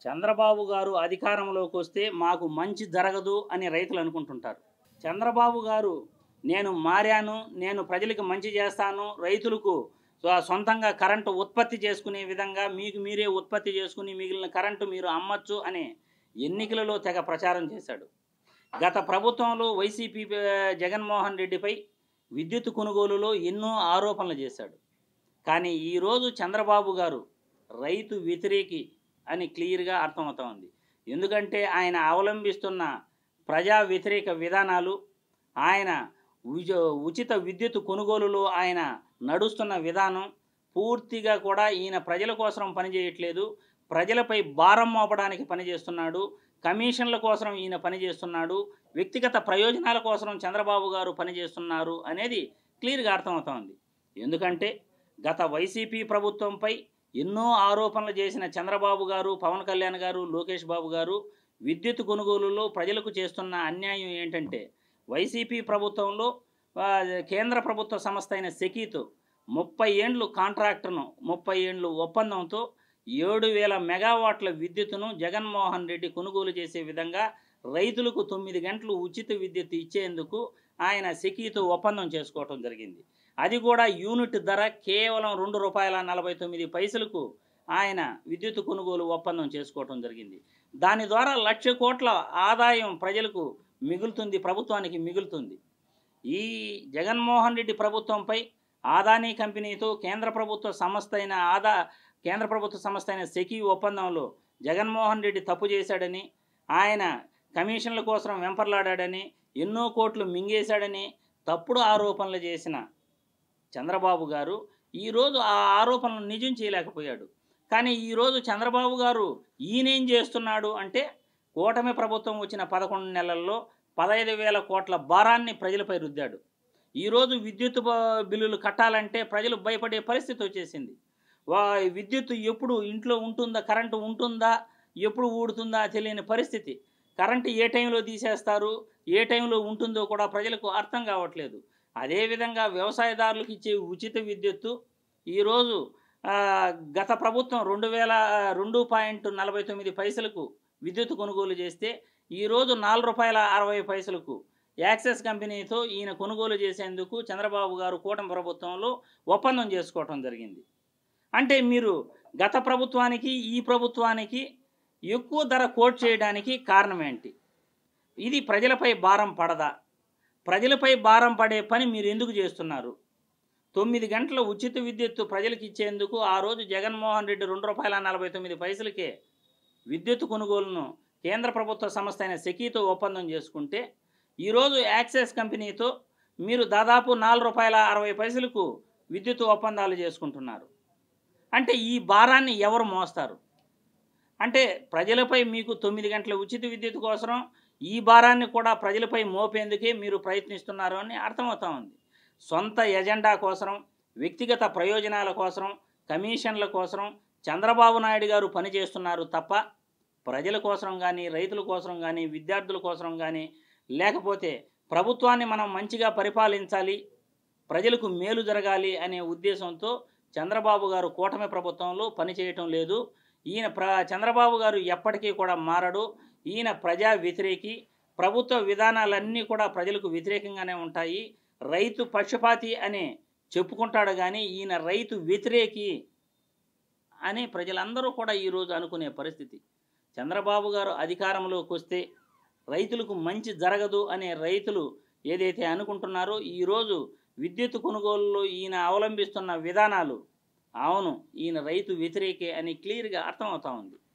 చంద్రబాబు గారు అధికారంలోకి వస్తే మాకు మంచి జరగదు అని రైతులు అనుకుంటుంటారు. చంద్రబాబు గారు నేను మారాను, నేను ప్రజలకు మంచి చేస్తాను, రైతులకు సొంతంగా కరెంటు ఉత్పత్తి చేసుకునే విధంగా మీకు మీరే ఉత్పత్తి చేసుకుని మిగిలిన కరెంటు మీరు అమ్మచ్చు అనే ఎన్నికలలో తెగ ప్రచారం చేశాడు. గత ప్రభుత్వంలో వైసీపీ జగన్మోహన్ రెడ్డిపై విద్యుత్ కొనుగోలులో ఎన్నో ఆరోపణలు చేశాడు. కానీ ఈరోజు చంద్రబాబు గారు రైతు వ్యతిరేకి అని క్లియర్గా అర్థమవుతా ఉంది. ఎందుకంటే ఆయన అవలంబిస్తున్న ప్రజా వ్యతిరేక విధానాలు, ఆయన ఉచిత విద్యుత్ కొనుగోలులో ఆయన నడుస్తున్న విధానం పూర్తిగా కూడా ఈయన ప్రజల కోసం పనిచేయట్లేదు, ప్రజలపై భారం మోపడానికి పనిచేస్తున్నాడు, కమిషన్ల కోసం ఈయన పనిచేస్తున్నాడు, వ్యక్తిగత ప్రయోజనాల కోసం చంద్రబాబు గారు పనిచేస్తున్నారు అనేది క్లియర్గా అర్థమవుతా ఉంది. ఎందుకంటే గత వైసీపీ ప్రభుత్వంపై ఎన్నో ఆరోపణలు చేసిన చంద్రబాబు గారు, పవన్ కళ్యాణ్ గారు, లోకేష్ బాబు గారు విద్యుత్ కొనుగోలులో ప్రజలకు చేస్తున్న అన్యాయం ఏంటంటే, వైసీపీ ప్రభుత్వంలో కేంద్ర ప్రభుత్వ సంస్థ అయిన సెకీతో 30 ఏండ్లు కాంట్రాక్టును 30 ఏండ్లు ఒప్పందంతో 7,000 మెగావాట్ల విద్యుత్తును జగన్మోహన్ రెడ్డి కొనుగోలు చేసే విధంగా రైతులకు 9 గంటలు ఉచిత విద్యుత్ ఇచ్చేందుకు ఆయన సెకీతో ఒప్పందం చేసుకోవటం జరిగింది. అది కూడా యూనిట్ ధర కేవలం ₹2.49 ఆయన విద్యుత్ కొనుగోలు ఒప్పందం చేసుకోవటం జరిగింది. దాని ద్వారా 1,00,000 కోట్ల ఆదాయం ప్రజలకు మిగులుతుంది, ప్రభుత్వానికి మిగులుతుంది. ఈ జగన్మోహన్ రెడ్డి ప్రభుత్వంపై ఆదానీ కంపెనీతో కేంద్ర ప్రభుత్వ సంస్థ అయిన సెకీ ఒప్పందంలో జగన్మోహన్ రెడ్డి తప్పు చేశాడని, ఆయన కమిషన్ల కోసం వెంపర్లాడాడని, ఎన్నో కోట్లు మింగేశాడని తప్పుడు ఆరోపణలు చేసిన చంద్రబాబు గారు ఈరోజు ఆ ఆరోపణలను నిజం చేయలేకపోయాడు. కానీ ఈరోజు చంద్రబాబు గారు ఈయనేం చేస్తున్నాడు అంటే, కూటమి ప్రభుత్వం వచ్చిన 11 నెలల్లో 15,000 కోట్ల భారాన్ని ప్రజలపై రుద్దాడు. ఈరోజు విద్యుత్ బిల్లులు కట్టాలంటే ప్రజలు భయపడే పరిస్థితి వచ్చేసింది. విద్యుత్ ఎప్పుడు ఇంట్లో ఉంటుందా, కరెంటు ఉంటుందా, ఎప్పుడు ఊడుతుందా తెలియని పరిస్థితి. కరెంటు ఏ టైంలో తీసేస్తారు, ఏ టైంలో ఉంటుందో కూడా ప్రజలకు అర్థం కావట్లేదు. అదేవిధంగా వ్యవసాయదారులకు ఇచ్చే ఉచిత విద్యుత్తు ఈరోజు గత ప్రభుత్వం 2.49 విద్యుత్ కొనుగోలు చేస్తే ఈరోజు ₹4.60 యాక్సెస్ కంపెనీతో ఈయన కొనుగోలు చేసేందుకు చంద్రబాబు గారు కూటమి ప్రభుత్వంలో ఒప్పందం చేసుకోవటం జరిగింది. అంటే మీరు గత ప్రభుత్వానికి ఈ ప్రభుత్వానికి ఎక్కువ ధర కోట్ చేయడానికి కారణం ఏంటి? ఇది ప్రజలపై భారం పడదా? ప్రజలపై భారం పడే పని మీరు ఎందుకు చేస్తున్నారు? 9 గంటల ఉచిత విద్యుత్తు ప్రజలకు ఇచ్చేందుకు ఆ రోజు జగన్మోహన్ రెడ్డి ₹2.49 విద్యుత్ కొనుగోలును కేంద్ర ప్రభుత్వ సంస్థ అయిన సెకీతో ఒప్పందం చేసుకుంటే, ఈరోజు యాక్సెస్ కంపెనీతో మీరు దాదాపు ₹4.60 విద్యుత్ ఒప్పందాలు చేసుకుంటున్నారు. అంటే ఈ భారాన్ని ఎవరు మోస్తారు? అంటే ప్రజలపై మీకు 9 గంటల ఉచిత విద్యుత్ కోసం ఈ భారాన్ని కూడా ప్రజలపై మోపేందుకే మీరు ప్రయత్నిస్తున్నారు అని అర్థమవుతా ఉంది. సొంత ఎజెండా కోసం, వ్యక్తిగత ప్రయోజనాల కోసం, కమిషన్ల కోసం చంద్రబాబు నాయుడు గారు పనిచేస్తున్నారు తప్ప ప్రజల కోసం కానీ, రైతుల కోసం కానీ, విద్యార్థుల కోసం కానీ, లేకపోతే ప్రభుత్వాన్ని మనం మంచిగా పరిపాలించాలి, ప్రజలకు మేలు జరగాలి అనే ఉద్దేశంతో చంద్రబాబు గారు కూటమి ప్రభుత్వంలో పనిచేయటం లేదు. చంద్రబాబు గారు ఎప్పటికీ కూడా మారడు. ఈయన ప్రజా వ్యతిరేకి. ప్రభుత్వ విధానాలన్నీ కూడా ప్రజలకు వ్యతిరేకంగానే ఉంటాయి. రైతు పక్షపాతి అని చెప్పుకుంటాడు కానీ ఈయన రైతు వ్యతిరేకి అని ప్రజలందరూ కూడా ఈరోజు అనుకునే పరిస్థితి. చంద్రబాబు గారు అధికారంలోకి వస్తే రైతులకు మంచి జరగదు అనే రైతులు ఏదైతే అనుకుంటున్నారో, ఈరోజు విద్యుత్ కొనుగోలులో ఈయన అవలంబిస్తున్న విధానాలు, అవును ఈయన రైతు వ్యతిరేకే అని క్లియర్గా అర్థమవుతా ఉంది.